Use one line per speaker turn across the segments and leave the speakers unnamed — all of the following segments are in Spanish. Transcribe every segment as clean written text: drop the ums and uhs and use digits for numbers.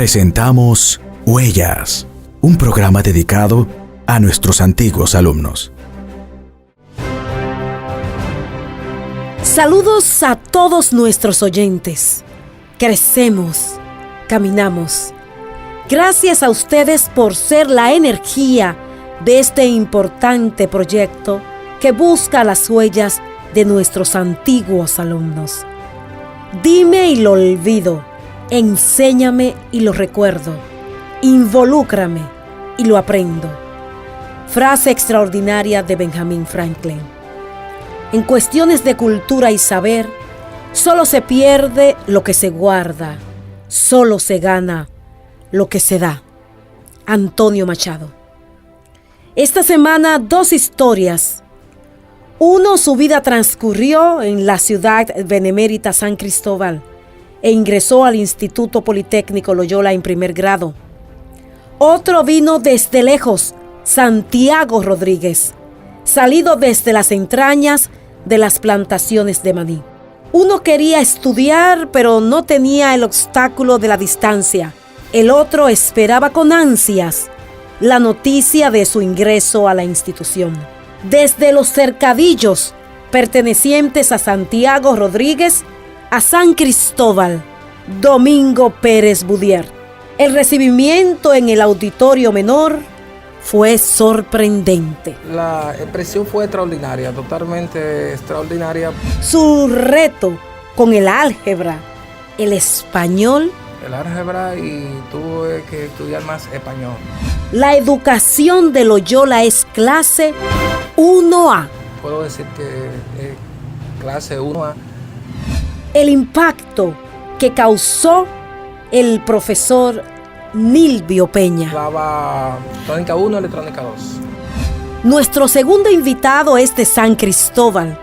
Presentamos Huellas, un programa dedicado a nuestros antiguos alumnos.
Saludos a todos nuestros oyentes. Crecemos, caminamos. Gracias a ustedes por ser la energía de este importante proyecto que busca las huellas de nuestros antiguos alumnos. Dime y lo olvido, enséñame y lo recuerdo, involúcrame y lo aprendo. Frase extraordinaria de Benjamin Franklin. En cuestiones de cultura y saber, solo se pierde lo que se guarda, solo se gana lo que se da. Antonio Machado. Esta semana, dos historias. Uno, su vida transcurrió en la ciudad benemérita San Cristóbal e ingresó al Instituto Politécnico Loyola en primer grado. Otro vino desde lejos, Santiago Rodríguez, salido desde las entrañas de las plantaciones de maní. Uno quería estudiar, pero no tenía el obstáculo de la distancia. El otro esperaba con ansias la noticia de su ingreso a la institución. Desde los cercadillos pertenecientes a Santiago Rodríguez a San Cristóbal, Domingo Pérez Budier. El recibimiento en el auditorio menor fue sorprendente.
La expresión fue extraordinaria, totalmente extraordinaria.
Su reto con el álgebra, el español.
El álgebra y tuve que estudiar más español.
La educación de Loyola es clase 1A.
Puedo decir que es clase 1A.
El impacto que causó el profesor Nilvio Peña.
Daba tónica 1, electrónica 2.
Nuestro segundo invitado es de San Cristóbal.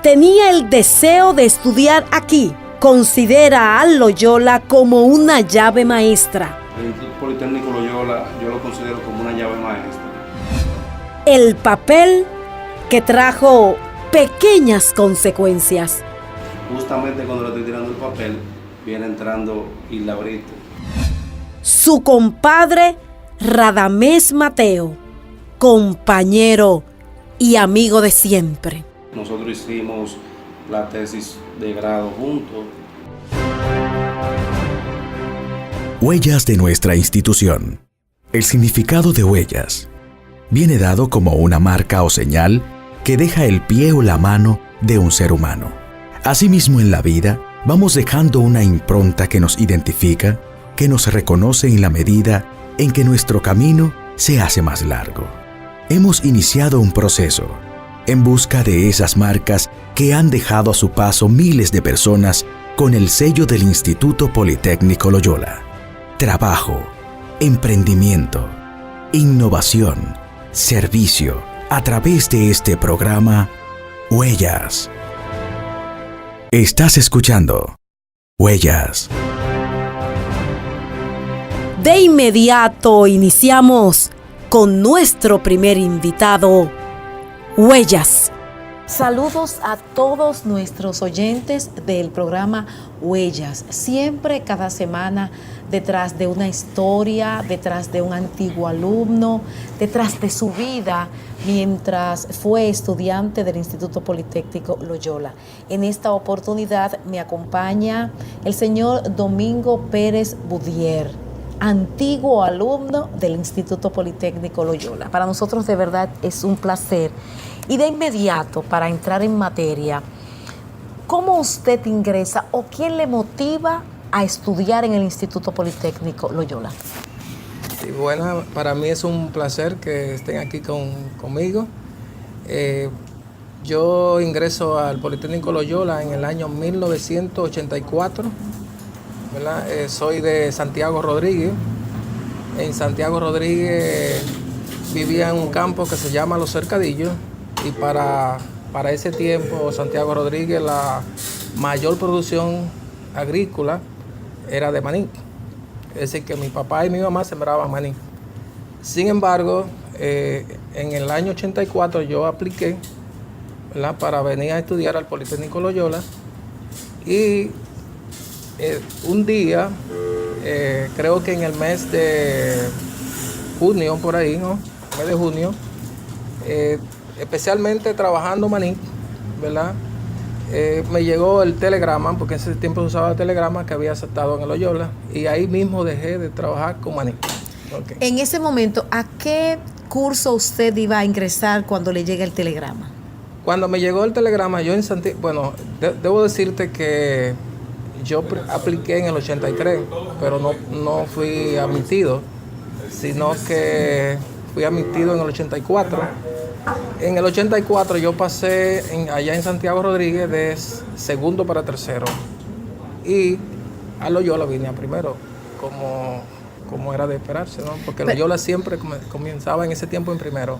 Tenía el deseo de estudiar aquí. Considera a Loyola como una llave maestra.
El Instituto Politécnico Loyola yo lo considero como una llave maestra.
El papel que trajo pequeñas consecuencias.
Justamente cuando le estoy tirando el papel, viene entrando Isla Brito.
Su compadre Radamés Mateo, compañero y amigo de siempre.
Nosotros hicimos la tesis de grado juntos.
Huellas de nuestra institución. El significado de huellas viene dado como una marca o señal que deja el pie o la mano de un ser humano. Asimismo, en la vida, vamos dejando una impronta que nos identifica, que nos reconoce en la medida en que nuestro camino se hace más largo. Hemos iniciado un proceso en busca de esas marcas que han dejado a su paso miles de personas con el sello del Instituto Politécnico Loyola. Trabajo, emprendimiento, innovación, servicio, a través de este programa, Huellas. Estás escuchando Huellas.
De inmediato iniciamos con nuestro primer invitado, Huellas. Saludos a todos nuestros oyentes del programa Huellas. Siempre, cada semana, detrás de una historia, detrás de un antiguo alumno, detrás de su vida, mientras fue estudiante del Instituto Politécnico Loyola. En esta oportunidad me acompaña el señor Domingo Pérez Budier, antiguo alumno del Instituto Politécnico Loyola. Para nosotros de verdad es un placer. Y de inmediato, para entrar en materia, ¿cómo usted ingresa o quién le motiva a estudiar en el Instituto Politécnico Loyola?
Y bueno, para mí es un placer que estén aquí conmigo. Yo ingreso al Politécnico Loyola en el año 1984. ¿Verdad? Soy de Santiago Rodríguez. En Santiago Rodríguez vivía en un campo que se llama Los Cercadillos. Y para ese tiempo, Santiago Rodríguez, la mayor producción agrícola era de maní. Es decir, que mi papá y mi mamá sembraban maní. Sin embargo, en el año 84 yo apliqué, ¿verdad?, para venir a estudiar al Politécnico Loyola. Y un día creo que en el mes de junio, por ahí, ¿no? Mes de junio, especialmente trabajando maní, ¿verdad? Me llegó el telegrama, porque en ese tiempo se usaba el telegrama, que había aceptado en el Loyola, y ahí mismo dejé de trabajar con maní. Okay.
En ese momento, ¿a qué curso usted iba a ingresar cuando le llega el telegrama?
Cuando me llegó el telegrama, yo en Santiago, bueno, debo decirte que yo apliqué en el 83, pero no fui admitido, sino que fui admitido en el 84. En el 84 yo pasé allá en Santiago Rodríguez de segundo para tercero, y a Loyola vine a primero, como era de esperarse, ¿no? Porque Loyola siempre comenzaba en ese tiempo en primero.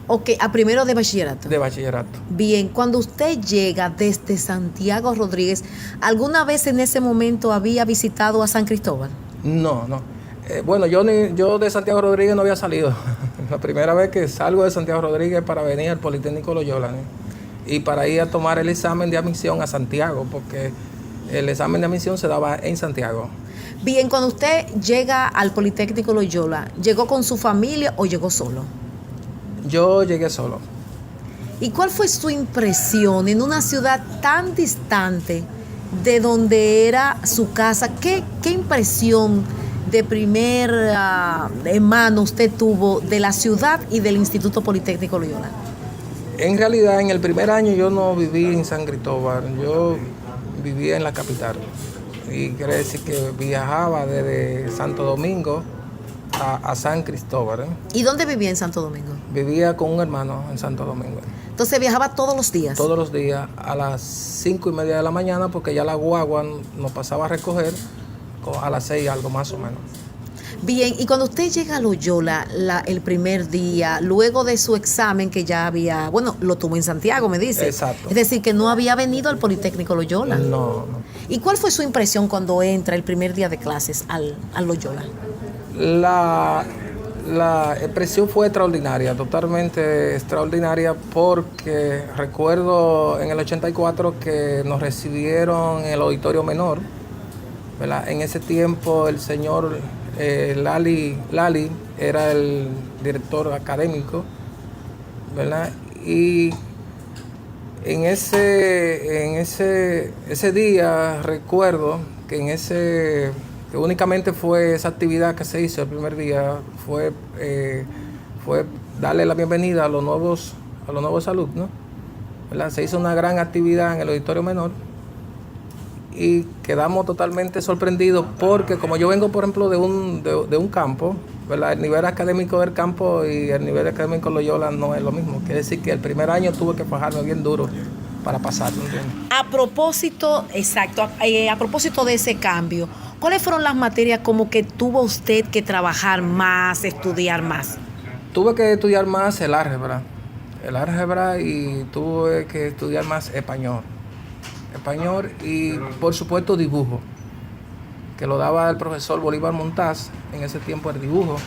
Ok, a primero de bachillerato.
De bachillerato.
Bien, cuando usted llega desde Santiago Rodríguez, ¿alguna vez en ese momento había visitado a San Cristóbal?
No. Bueno, yo de Santiago Rodríguez no había salido. La primera vez que salgo de Santiago Rodríguez para venir al Politécnico Loyola, ¿no? Y para ir a tomar el examen de admisión a Santiago, porque el examen de admisión se daba en Santiago.
Bien, cuando usted llega al Politécnico Loyola, ¿llegó con su familia o llegó solo?
Yo llegué solo.
¿Y cuál fue su impresión en una ciudad tan distante de donde era su casa? ¿Qué impresión de primera mano usted tuvo de la ciudad y del Instituto Politécnico Loyola?
En realidad, en el primer año yo no viví en San Cristóbal, yo vivía en la capital. Y quiere decir que viajaba desde Santo Domingo a San Cristóbal.
¿Y dónde vivía en Santo Domingo?
Vivía con un hermano en Santo Domingo.
Entonces viajaba todos los días.
Todos los días a las 5:30 de la mañana, porque ya la guagua nos pasaba a recoger a las 6 algo más o menos.
Bien, y cuando usted llega a Loyola el primer día, luego de su examen que ya había, bueno, lo tuvo en Santiago, me dice.
Exacto.
Es decir, que no había venido al Politécnico Loyola.
No.
¿Y cuál fue su impresión cuando entra el primer día de clases al Loyola?
La impresión fue extraordinaria, totalmente extraordinaria, porque recuerdo en el 84 que nos recibieron en el auditorio menor, ¿verdad? En ese tiempo el señor Lali era el director académico, ¿verdad? Y en ese día recuerdo que que únicamente fue esa actividad que se hizo el primer día, fue darle la bienvenida a los nuevos alumnos, ¿verdad? Se hizo una gran actividad en el auditorio menor y quedamos totalmente sorprendidos, porque como yo vengo, por ejemplo, de un campo, ¿verdad? El nivel académico del campo y el nivel académico de Loyola no es lo mismo. Quiere decir que el primer año tuve que fajarme bien duro para pasarlo, ¿entiendes? A propósito
de ese cambio, ¿cuáles fueron las materias como que tuvo usted que trabajar más, estudiar más?
Tuve que estudiar más el álgebra, y tuve que estudiar más español y por supuesto dibujo, que lo daba el profesor Bolívar Montaz. En ese tiempo el dibujo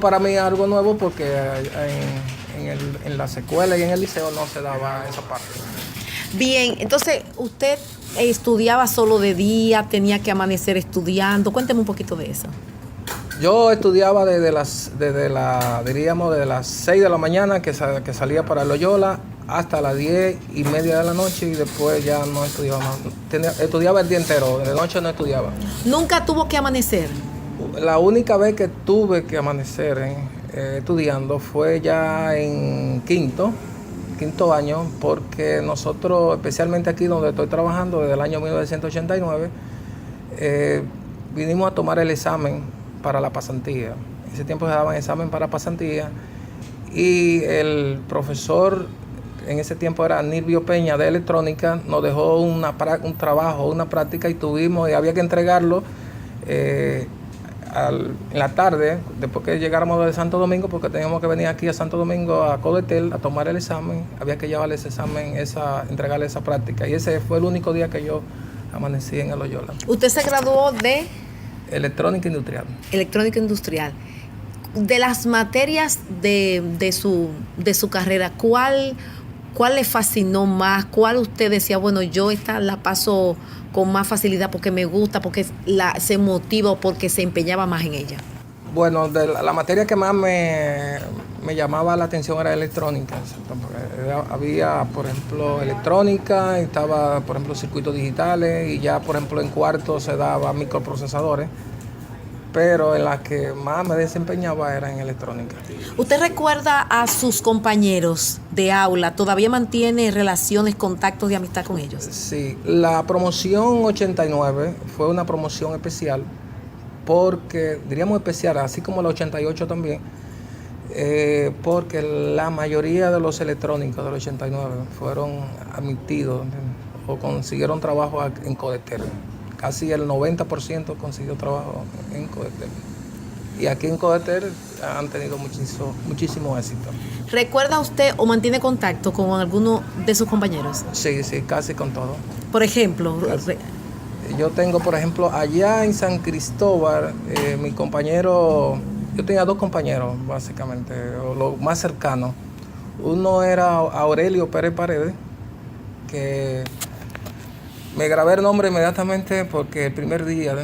para mí es algo nuevo, porque en la escuela y en el liceo no se daba esa parte.
Bien, entonces usted estudiaba solo de día, tenía que amanecer estudiando. Cuénteme un poquito de eso.
Yo estudiaba desde las 6 de la mañana que salía para Loyola hasta las 10:30 de la noche, y después ya no estudiaba más. Estudiaba el día entero, de noche no estudiaba.
¿Nunca tuvo que amanecer?
La única vez que tuve que amanecer estudiando fue ya en quinto año, porque nosotros, especialmente aquí donde estoy trabajando desde el año 1989, vinimos a tomar el examen para la pasantía. En ese tiempo se daban examen para pasantía, y el profesor en ese tiempo era Nilvio Peña de electrónica, nos dejó un trabajo, una práctica, y había que entregarlo en la tarde, después que llegáramos de Santo Domingo, porque teníamos que venir aquí a Santo Domingo, a Codetel, a tomar el examen. Había que llevarle ese examen, entregarle esa práctica, y ese fue el único día que yo amanecí en el Loyola.
¿Usted se graduó de?
Electrónica industrial.
Electrónica industrial. De las materias de su carrera, ¿cuál
¿Cuál le fascinó más? ¿Cuál usted decía, bueno, yo esta la paso con más facilidad porque me gusta, porque se motiva o porque se empeñaba más en ella?
Bueno, de la materia que más me llamaba la atención era electrónica. Había, por ejemplo, electrónica, y estaba, por ejemplo, circuitos digitales, y ya, por ejemplo, en cuarto se daba microprocesadores, pero en la que más me desempeñaba era en electrónica.
¿Usted recuerda a sus compañeros de aula? ¿Todavía mantiene relaciones, contactos de amistad con ellos?
Sí, la promoción 89 fue una promoción especial, porque, diríamos especial, así como la 88 también, porque la mayoría de los electrónicos del 89 fueron admitidos o consiguieron trabajo en Codetel. Casi el 90% consiguió trabajo en Codetel. Y aquí en Codetel han tenido muchísimo éxito.
¿Recuerda usted o mantiene contacto con alguno de sus compañeros?
Sí, casi con todo.
Por ejemplo,
yo tengo, por ejemplo, allá en San Cristóbal, mi compañero, yo tenía 2 compañeros, básicamente, o lo más cercano. Uno era Aurelio Pérez Paredes, que me grabé el nombre inmediatamente porque el primer día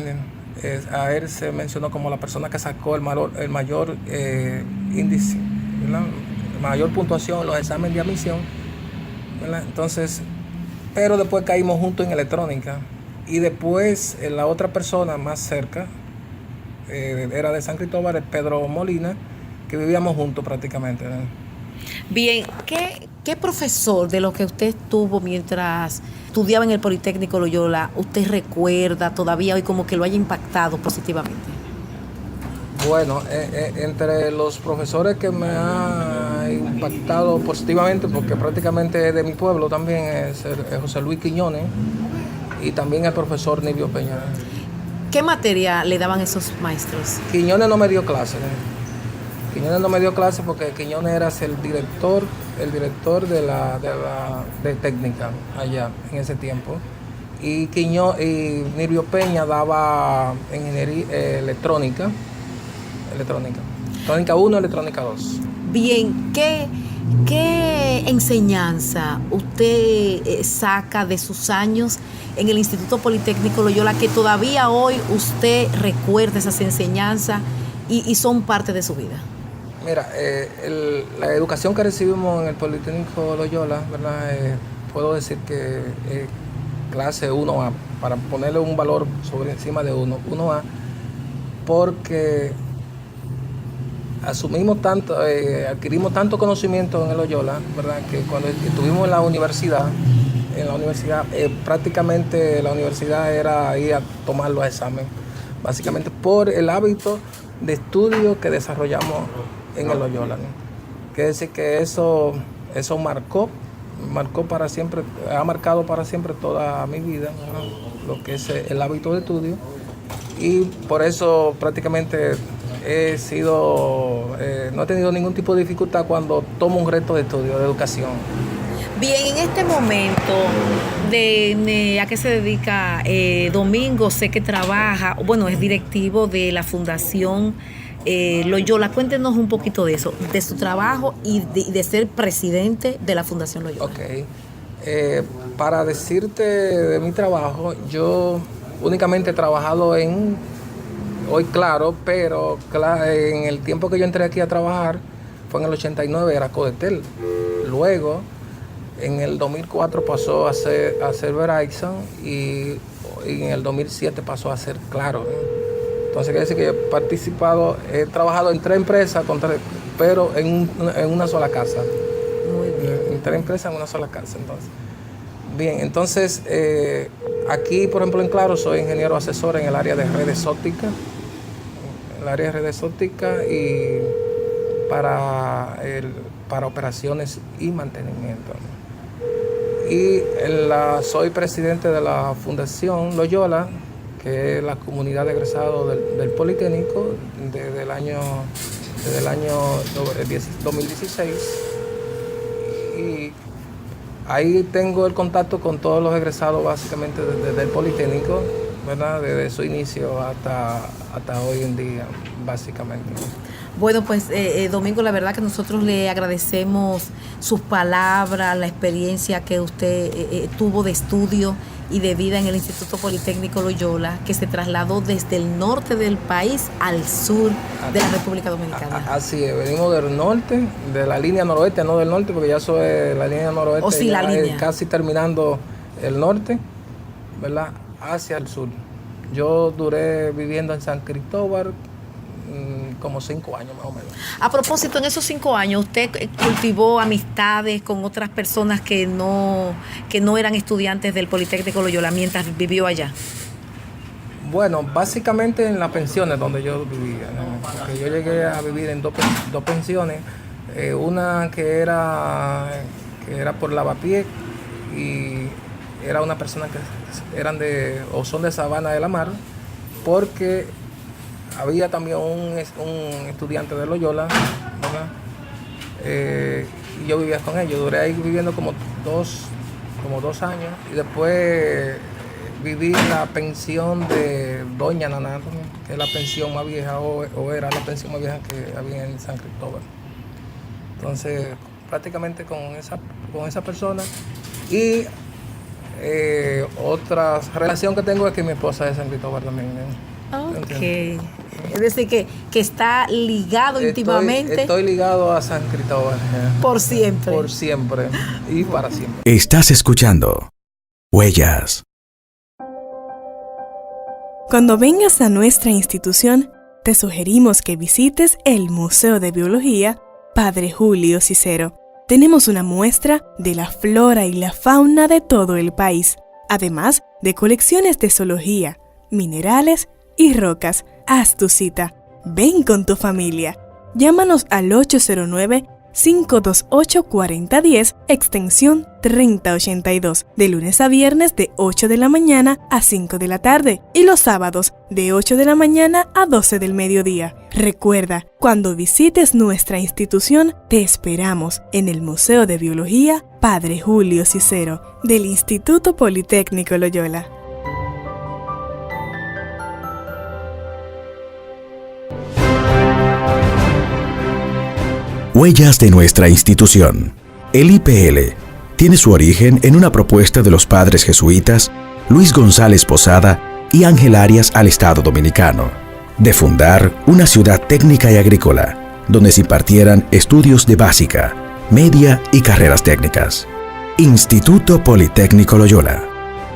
a él se mencionó como la persona que sacó el mayor índice, ¿verdad? Mayor puntuación en los exámenes de admisión, ¿verdad? Entonces, pero después caímos juntos en electrónica. Y después la otra persona más cerca era de San Cristóbal, el Pedro Molina, que vivíamos juntos prácticamente, ¿no?
Bien, ¿qué profesor de los que usted tuvo mientras estudiaba en el Politécnico Loyola usted recuerda todavía hoy como que lo haya impactado positivamente?
Bueno, entre los profesores que me han impactado positivamente, porque prácticamente es de mi pueblo también, es José Luis Quiñones y también el profesor Nibio Peña.
¿Qué materia le daban esos maestros?
Quiñones no me dio clase. Quiñones no me dio clase porque Quiñones era el director de técnica allá en ese tiempo. Y Nibio Peña daba ingeniería electrónica 1, electrónica 2.
Bien, ¿qué enseñanza usted saca de sus años en el Instituto Politécnico Loyola que todavía hoy usted recuerda esas enseñanzas y son parte de su vida?
Mira, la educación que recibimos en el Politécnico Loyola, ¿verdad? Puedo decir que es clase 1A, para ponerle un valor sobre encima de 1A, porque adquirimos tanto conocimiento en el Loyola, ¿verdad? Que cuando estuvimos en la universidad, prácticamente la universidad era ir a tomar los exámenes, básicamente por el hábito de estudio que desarrollamos en el Loyola, ¿no? Quiere decir que eso marcó para siempre, ha marcado para siempre toda mi vida, ¿no? Lo que es el hábito de estudio, y por eso prácticamente no he tenido ningún tipo de dificultad cuando tomo un reto de estudio, de educación.
Bien, en este momento, ¿a qué se dedica Domingo? Sé que trabaja, bueno, es directivo de la Fundación Loyola. Cuéntenos un poquito de eso, de su trabajo y de ser presidente de la Fundación Loyola.
Ok. Para decirte de mi trabajo, yo únicamente he trabajado hoy claro, pero en el tiempo que yo entré aquí a trabajar, fue en el 89, era Codetel. Luego, en el 2004 pasó a ser Verizon y en el 2007 pasó a ser Claro. Entonces quiere decir que he trabajado en 3 empresas, pero en una sola casa.
Muy bien.
En 3 empresas en una sola casa. Entonces, aquí, por ejemplo, en Claro, soy ingeniero asesor en el área de redes ópticas. Y para operaciones y mantenimiento. Y soy presidente de la Fundación Loyola, que es la comunidad de egresados del Politécnico desde el año 2016. Y ahí tengo el contacto con todos los egresados básicamente desde el Politécnico, ¿verdad? Desde su inicio hasta hoy en día, básicamente.
Bueno, pues Domingo, la verdad que nosotros le agradecemos sus palabras, la experiencia que usted tuvo de estudio y de vida en el Instituto Politécnico Loyola, que se trasladó desde el norte del país al sur de la República Dominicana.
Así es, venimos del norte, de la línea noroeste, no del norte, porque ya eso es la línea noroeste,
O sí, la línea.
casi terminando el norte, ¿verdad? Hacia el sur. Yo duré viviendo en San Cristóbal como 5 años más o menos.
A propósito, en esos 5 años, ¿usted cultivó amistades con otras personas que no eran estudiantes del Politécnico Loyola mientras vivió allá?
Bueno, básicamente en las pensiones donde yo vivía, ¿no? Porque yo llegué a vivir en dos pensiones, una que era por Lavapié y era una persona que son de Sabana de la Mar, porque había también un estudiante de Loyola, ¿verdad? Y yo vivía con ellos, duré ahí viviendo como dos años, y después viví en la pensión de Doña Naná, que es la pensión más vieja, o era la pensión más vieja que había en San Cristóbal. Entonces, prácticamente con esa persona. Y otra relación que tengo es que mi esposa es de San Cristóbal también, ¿no?
Ok. Es decir, que está ligado íntimamente.
Estoy ligado a San Cristóbal.
Por siempre.
Por siempre y para siempre.
Estás escuchando Huellas.
Cuando vengas a nuestra institución, te sugerimos que visites el Museo de Biología Padre Julio Cicero. Tenemos una muestra de la flora y la fauna de todo el país, además de colecciones de zoología, minerales y rocas. Haz tu cita. Ven con tu familia. Llámanos al 809-528-4010, extensión 3082, de lunes a viernes de 8 de la mañana a 5 de la tarde y los sábados de 8 de la mañana a 12 del mediodía. Recuerda, cuando visites nuestra institución, te esperamos en el Museo de Biología Padre Julio Cicero, del Instituto Politécnico Loyola.
Huellas de nuestra institución. El IPL tiene su origen en una propuesta de los padres jesuitas Luis González Posada y Ángel Arias al Estado Dominicano, de fundar una ciudad técnica y agrícola, donde se impartieran estudios de básica, media y carreras técnicas. Instituto Politécnico Loyola,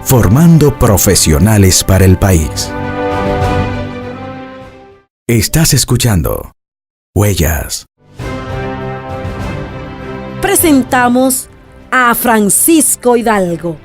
formando profesionales para el país. Estás escuchando Huellas.
Presentamos a Francisco Hidalgo.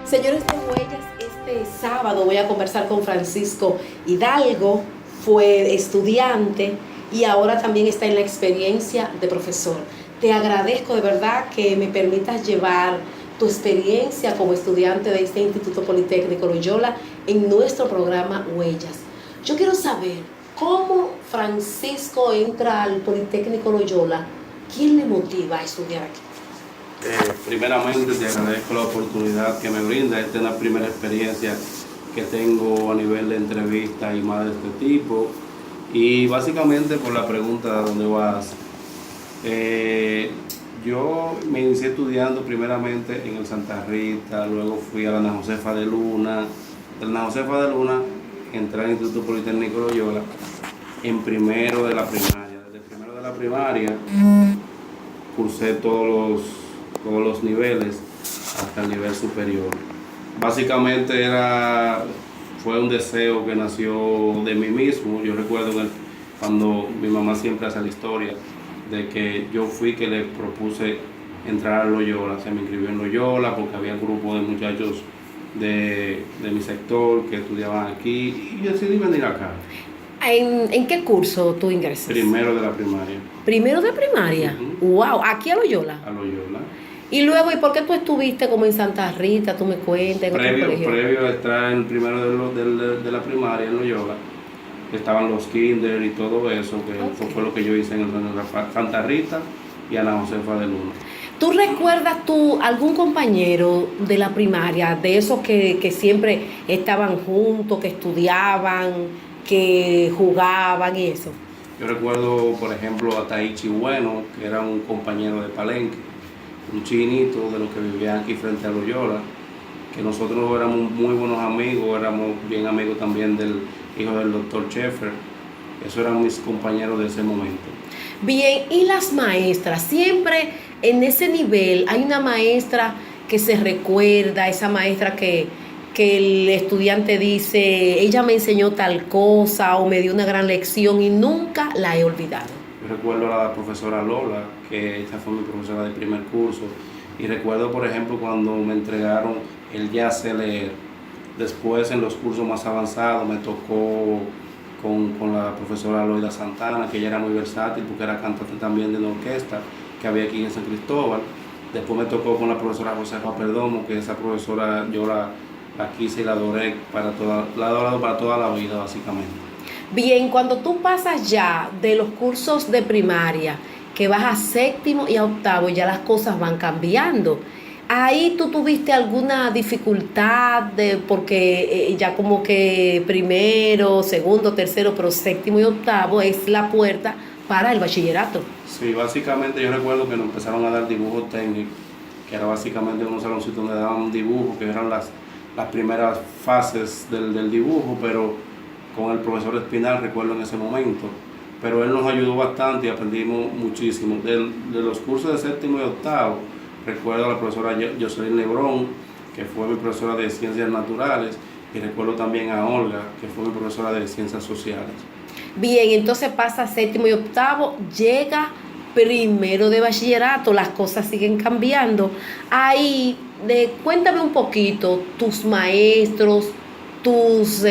Señores de Huellas, este sábado voy a conversar con Francisco Hidalgo. Fue estudiante y ahora también está en la experiencia de profesor. Te agradezco de verdad que me permitas llevar tu experiencia como estudiante de este Instituto Politécnico Loyola en nuestro programa Huellas. Yo quiero saber cómo Francisco entra al Politécnico Loyola. ¿Quién le motiva a estudiar aquí?
Primeramente te agradezco la oportunidad que me brinda. Esta es la primera experiencia que tengo a nivel de entrevista y más de este tipo. Y básicamente por la pregunta ¿a dónde vas? Yo me inicié estudiando primeramente en el Santa Rita, luego fui a la Ana Josefa de Luna. De la Ana Josefa de Luna entré al Instituto Politécnico Loyola en primero de la primaria. Desde primero de la primaria cursé todos los niveles hasta el nivel superior. Básicamente fue un deseo que nació de mí mismo. Yo recuerdo cuando mi mamá siempre hace la historia de que yo fui que le propuse entrar a Loyola. Se me inscribió en Loyola porque había un grupo de muchachos de mi sector que estudiaban aquí y decidí venir acá.
¿En qué curso tú ingresas?
Primero de la primaria.
¿Primero de primaria? Wow, ¿aquí a Loyola?
A Loyola.
Y luego, ¿y por qué tú estuviste como en Santa Rita? Tú me cuentas.
Previo a estar en primero de la primaria en Loyola, estaban los kinder y todo eso, que fue lo que yo hice en Santa Rita y Ana Josefa de Luna.
¿Tú recuerdas algún compañero de la primaria, de esos que siempre estaban juntos, que estudiaban, que jugaban y eso?
Yo recuerdo, por ejemplo, a Taichi Bueno, que era un compañero de Palenque, un chinito de los que vivían aquí frente a Loyola, que nosotros éramos muy buenos amigos, éramos bien amigos también del hijo del doctor Sheffer. Esos eran mis compañeros de ese momento.
Bien, y las maestras, siempre en ese nivel hay una maestra que se recuerda, esa maestra que el estudiante dice, ella me enseñó tal cosa o me dio una gran lección y nunca la he olvidado.
Yo recuerdo a la profesora Lola, que esta fue mi profesora de primer curso, y recuerdo, por ejemplo, cuando me entregaron el ya sé leer. Después, en los cursos más avanzados, me tocó con la profesora Loida Santana, que ella era muy versátil porque era cantante también de la orquesta que había aquí en San Cristóbal. Después me tocó con la profesora Josefa Perdomo, que esa profesora yo la quise y la adoré la he adorado para toda la vida, básicamente.
Bien, cuando tú pasas ya de los cursos de primaria, que vas a séptimo y a octavo, ya las cosas van cambiando. Ahí tú tuviste alguna dificultad porque ya como que primero, segundo, tercero, pero séptimo y octavo es la puerta para el bachillerato.
Sí, básicamente yo recuerdo que nos empezaron a dar dibujos técnicos, que era básicamente un saloncito donde daban dibujos, que eran las primeras fases del dibujo, pero con el profesor Espinal recuerdo en ese momento. Pero él nos ayudó bastante y aprendimos muchísimo. De los cursos de séptimo y octavo, recuerdo a la profesora Jocelyn Lebrón, que fue mi profesora de Ciencias Naturales, y recuerdo también a Olga, que fue mi profesora de Ciencias Sociales.
Bien, entonces pasa séptimo y octavo, llega primero de bachillerato, las cosas siguen cambiando. Ahí, cuéntame un poquito, tus maestros, tus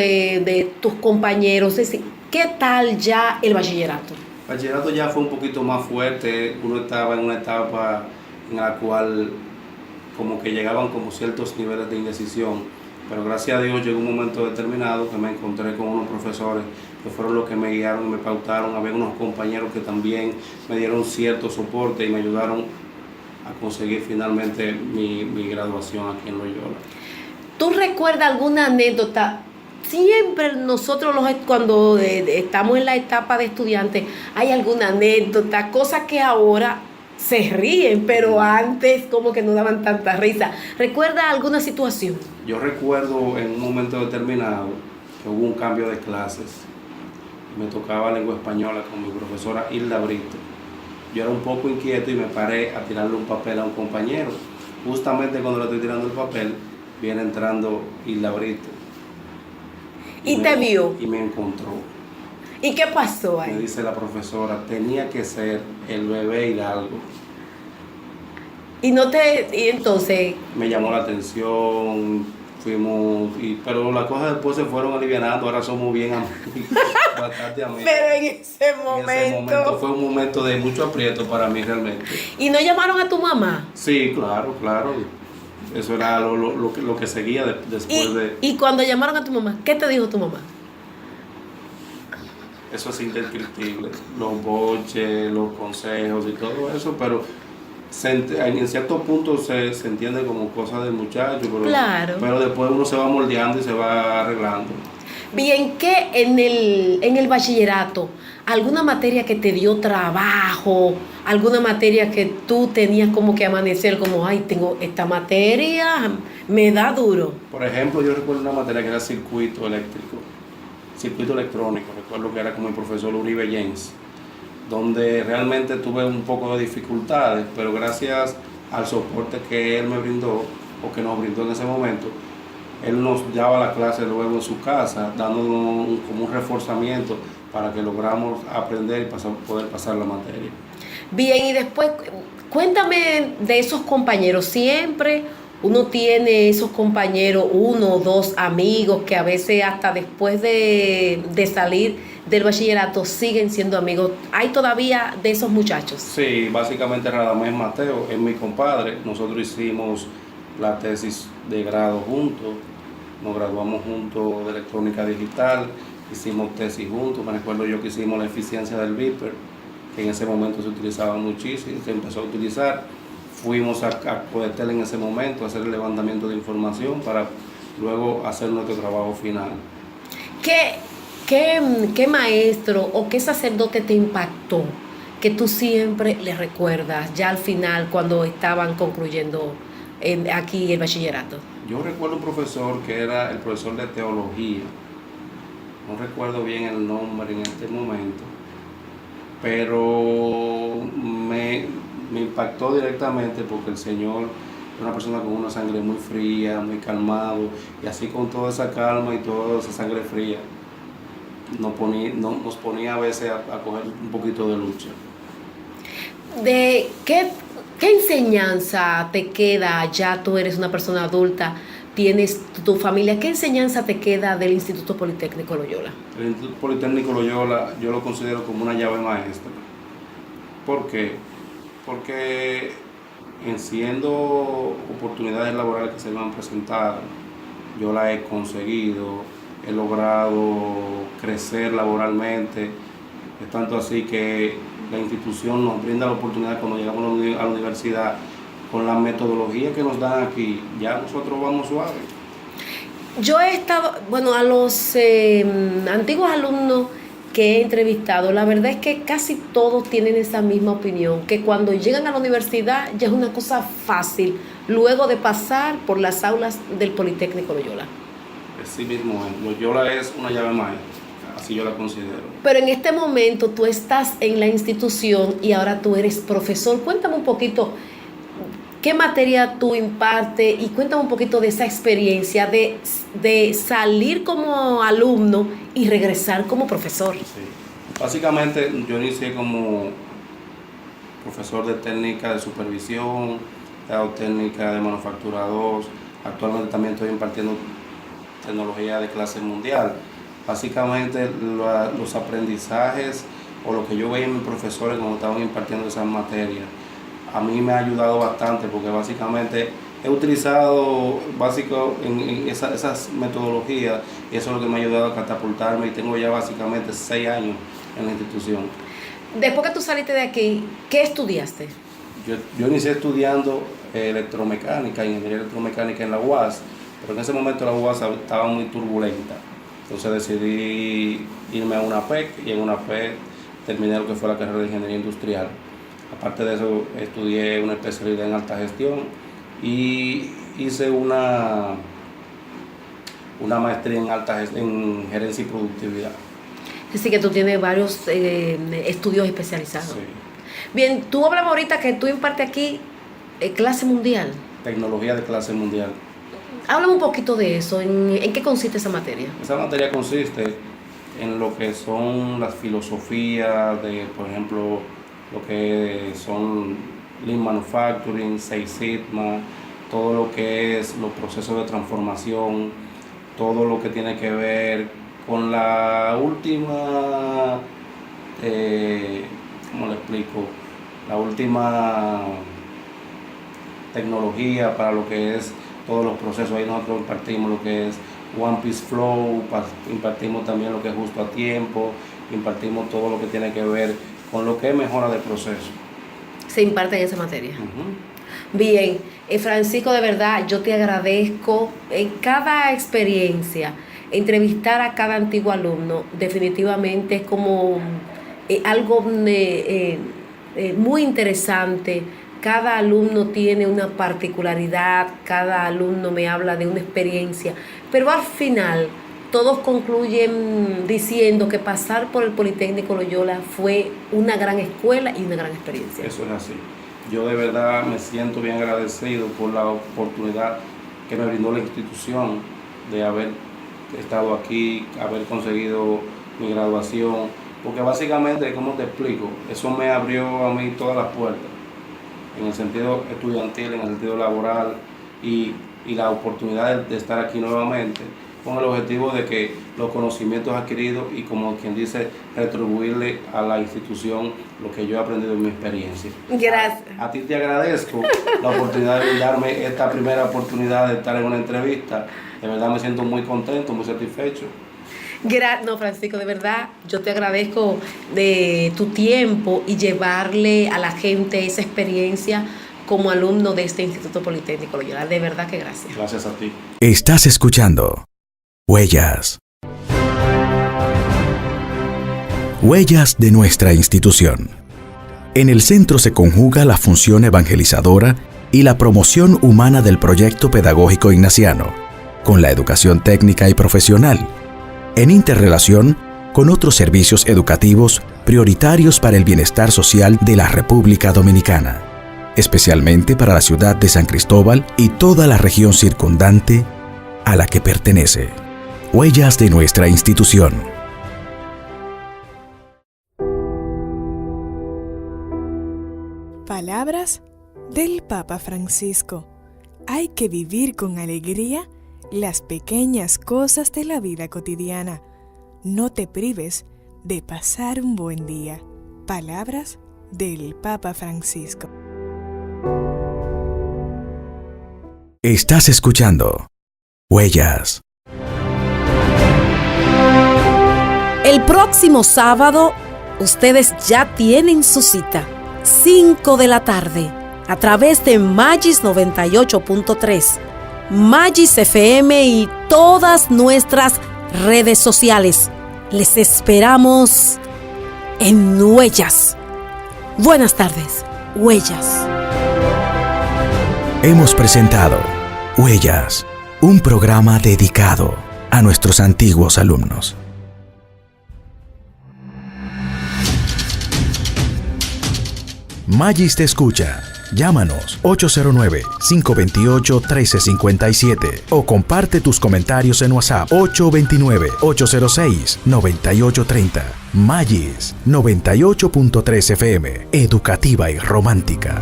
compañeros, es decir, ¿qué tal ya el bachillerato?
El bachillerato ya fue un poquito más fuerte, uno estaba en una etapa en la cual como que llegaban como ciertos niveles de indecisión, pero gracias a Dios llegó un momento determinado que me encontré con unos profesores que fueron los que me guiaron y me pautaron. Había unos compañeros que también me dieron cierto soporte y me ayudaron a conseguir finalmente mi graduación aquí en Loyola.
¿Tú recuerdas alguna anécdota? Siempre nosotros cuando estamos en la etapa de estudiantes hay alguna anécdota, cosas que ahora se ríen, pero antes como que no daban tanta risa. ¿Recuerda alguna situación?
Yo recuerdo en un momento determinado que hubo un cambio de clases. Me tocaba lengua española con mi profesora Hilda Brito. Yo era un poco inquieto y me paré a tirarle un papel a un compañero. Justamente cuando le estoy tirando el papel, viene entrando Hilda Brito.
¿Y te vio?
Y me encontró.
¿Y qué pasó ahí?
Me dice la profesora, tenía que ser el bebé Hidalgo.
Y entonces...
Me llamó la atención, pero las cosas después se fueron alivianando, ahora somos bien amigos, bastante amigos.
Pero en ese momento
fue un momento de mucho aprieto para mí realmente.
¿Y no llamaron a tu mamá?
Sí, claro. Eso era lo que seguía después de...
¿Y cuando llamaron a tu mamá, qué te dijo tu mamá?
Eso es indescriptible, los boches, los consejos y todo eso, pero en cierto punto se entiende como cosa del muchacho,
Claro.
Pero después uno se va moldeando y se va arreglando.
Bien, que en el bachillerato, alguna materia que te dio trabajo, alguna materia que tú tenías como que amanecer como, ay, tengo esta materia, me da duro.
Por ejemplo, yo recuerdo una materia que era circuito electrónico, recuerdo que era con mi profesor Uribe James, donde realmente tuve un poco de dificultades, pero gracias al soporte que él me brindó, o que nos brindó en ese momento, él nos daba la clase luego en su casa, dándonos como un reforzamiento para que logramos aprender y poder pasar la materia.
Bien, y después, cuéntame de esos compañeros. Siempre uno tiene esos compañeros, uno o dos amigos que a veces hasta después de salir del bachillerato siguen siendo amigos. ¿Hay todavía de esos muchachos?
Sí, básicamente Radamés Mateo es mi compadre. Nosotros hicimos la tesis de grado juntos, nos graduamos juntos de electrónica digital, hicimos tesis juntos. Me recuerdo yo que hicimos la eficiencia del Viper, que en ese momento se utilizaba muchísimo, se empezó a utilizar. Fuimos a Codetel en ese momento a hacer el levantamiento de información para luego hacer nuestro trabajo final.
¿Qué
¿Qué maestro o qué sacerdote te impactó que tú siempre le recuerdas ya al final cuando estaban concluyendo aquí el bachillerato?
Yo recuerdo un profesor que era el profesor de teología, no recuerdo bien el nombre en este momento, pero me impactó directamente porque el Señor es una persona con una sangre muy fría, muy calmado, y así con toda esa calma y toda esa sangre fría nos ponía a veces a coger un poquito de lucha.
¿De qué enseñanza te queda? Ya tú eres una persona adulta, tienes tu familia. ¿Qué enseñanza te queda del Instituto Politécnico Loyola?
El Instituto Politécnico Loyola yo lo considero como una llave maestra. ¿Por qué? Porque en siendo oportunidades laborales que se me han presentado, yo las he conseguido, he logrado crecer laboralmente. Es tanto así que la institución nos brinda la oportunidad cuando llegamos a la universidad, con la metodología que nos dan aquí, ya nosotros vamos suave.
Yo he estado, a los antiguos alumnos que he entrevistado, la verdad es que casi todos tienen esa misma opinión, que cuando llegan a la universidad ya es una cosa fácil, luego de pasar por las aulas del Politécnico Loyola.
Así mismo es, Loyola es una llave maestra, así yo la considero.
Pero en este momento tú estás en la institución y ahora tú eres profesor. Cuéntame un poquito qué materia tú impartes y cuéntame un poquito de esa experiencia de salir como alumno y regresar como profesor.
Sí. Básicamente yo inicié como profesor de técnica de supervisión, he dado técnica de manufactura 2, actualmente también estoy impartiendo tecnología de clase mundial. Básicamente los aprendizajes o lo que yo veía en mis profesores cuando estaban impartiendo esas materias, a mí me ha ayudado bastante porque básicamente he utilizado en esas metodologías y eso es lo que me ha ayudado a catapultarme y tengo ya básicamente 6 años en la institución.
Después que tú saliste de aquí, ¿qué estudiaste?
Yo inicié estudiando electromecánica, ingeniería electromecánica en la UAS, pero en ese momento la UAS estaba muy turbulenta. Entonces decidí irme a una PEC y en una PEC terminé lo que fue la carrera de ingeniería industrial. Aparte de eso, estudié una especialidad en alta gestión y hice una maestría en gerencia y productividad.
Es decir, que tú tienes varios estudios especializados.
Sí.
Bien, tú hablabas ahorita que tú impartes aquí clase mundial.
Tecnología de clase mundial.
Háblame un poquito de eso. ¿En qué consiste esa materia?
Esa materia consiste en lo que son las filosofías de, por ejemplo, lo que son Lean Manufacturing, Six Sigma, todo lo que es los procesos de transformación, todo lo que tiene que ver con la última, ¿cómo le explico? La última tecnología para lo que es todos los procesos. Ahí nosotros impartimos lo que es One Piece Flow, impartimos también lo que es justo a tiempo, impartimos todo lo que tiene que ver con lo que es mejora del proceso.
Se imparte en esa materia.
Uh-huh.
Bien, Francisco, de verdad, yo te agradezco en cada experiencia, entrevistar a cada antiguo alumno, definitivamente es como algo muy interesante. Cada alumno tiene una particularidad, cada alumno me habla de una experiencia, pero al final todos concluyen diciendo que pasar por el Politécnico Loyola fue una gran escuela y una gran experiencia.
Eso es así. Yo de verdad me siento bien agradecido por la oportunidad que me brindó la institución de haber estado aquí, haber conseguido mi graduación, porque básicamente, ¿cómo te explico? Eso me abrió a mí todas las puertas, en el sentido estudiantil, en el sentido laboral y la oportunidad de estar aquí nuevamente, con el objetivo de que los conocimientos adquiridos y, como quien dice, retribuirle a la institución lo que yo he aprendido en mi experiencia.
Gracias.
A ti te agradezco la oportunidad de darme esta primera oportunidad de estar en una entrevista. De verdad me siento muy contento, muy satisfecho.
No, Francisco, de verdad, yo te agradezco de tu tiempo y llevarle a la gente esa experiencia como alumno de este Instituto Politécnico Loyola. De verdad que gracias.
Gracias a ti.
Estás escuchando Huellas. Huellas de nuestra institución. En el centro se conjuga la función evangelizadora y la promoción humana del proyecto pedagógico ignaciano, con la educación técnica y profesional, en interrelación con otros servicios educativos prioritarios para el bienestar social de la República Dominicana, especialmente para la ciudad de San Cristóbal y toda la región circundante a la que pertenece. Huellas de nuestra institución.
Palabras del Papa Francisco. Hay que vivir con alegría las pequeñas cosas de la vida cotidiana. No te prives de pasar un buen día. Palabras del Papa Francisco.
Estás escuchando Huellas.
El próximo sábado, ustedes ya tienen su cita. 5 de la tarde, a través de Magis 98.3, Magis FM y todas nuestras redes sociales. Les esperamos en Huellas. Buenas tardes, Huellas.
Hemos presentado Huellas, un programa dedicado a nuestros antiguos alumnos. Magis te escucha. Llámanos 809-528-1357 o comparte tus comentarios en WhatsApp 829-806-9830. Magis 98.3 FM, educativa y romántica.